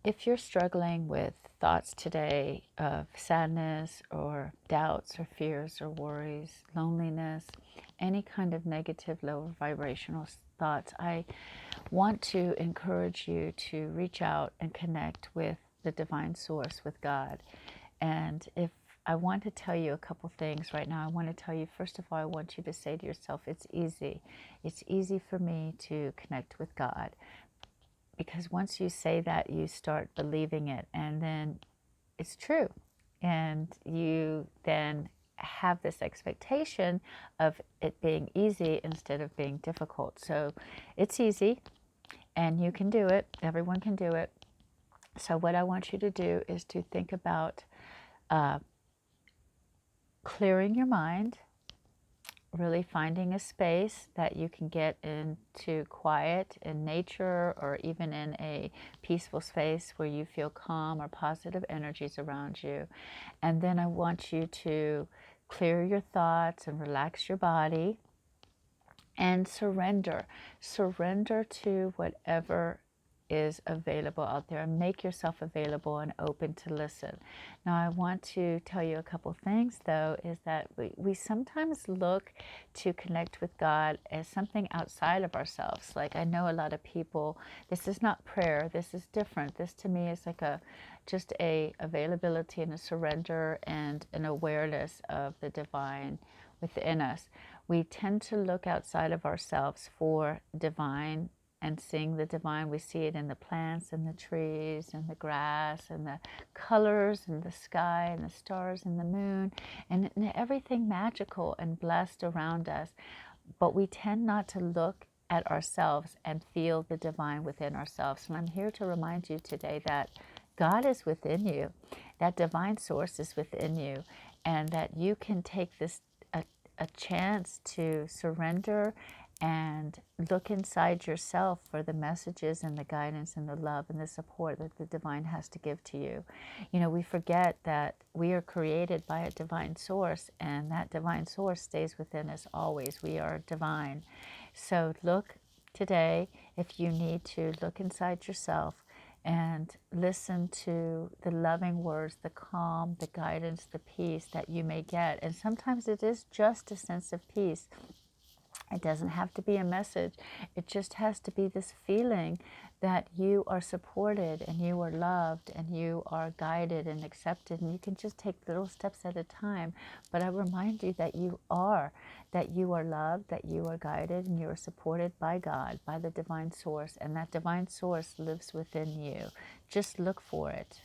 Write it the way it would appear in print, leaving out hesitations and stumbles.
If you're struggling with thoughts today of sadness or doubts or fears or worries, loneliness, any kind of negative, low vibrational thoughts, I want to encourage you to reach out and connect with the divine source, with God. And if I want to tell you a couple things right now, I want to tell you, first of all, I want you to say to yourself, it's easy. It's easy for me to connect with God. Because once you say that, you start believing it, and then it's true. And you then have this expectation of it being easy instead of being difficult. So it's easy, and you can do it. Everyone can do it. So, what I want you to do is to think about uh, clearing your mind, really finding a space that you can get into quiet in nature, or even in a peaceful space where you feel calm or positive energies around you. And then I want you to clear your thoughts and relax your body and surrender. Surrender to whatever is available out there, and make yourself available and open to listen. Now, I want to tell you a couple things, though, is that we sometimes look to connect with God as something outside of ourselves. Like, I know a lot of people, this is not prayer, this is different. This to me is like just a availability and a surrender and an awareness of the divine within us. We tend to look outside of ourselves for divine and seeing the divine. We see it in the plants and the trees and the grass and the colors and the sky and the stars and the moon and everything magical and blessed around us. But we tend not to look at ourselves and feel the divine within ourselves. And I'm here to remind you today that God is within you, that divine source is within you, and that you can take this a chance to surrender and look inside yourself for the messages and the guidance and the love and the support that the divine has to give to you. You know, we forget that we are created by a divine source, and that divine source stays within us always. We are divine. So look today, if you need to, look inside yourself and listen to the loving words, the calm, the guidance, the peace that you may get. And sometimes it is just a sense of peace. It doesn't have to be a message. It just has to be this feeling that you are supported and you are loved and you are guided and accepted. And you can just take little steps at a time. But I remind you that you are loved, that you are guided, and you are supported by God, by the divine source. And that divine source lives within you. Just look for it.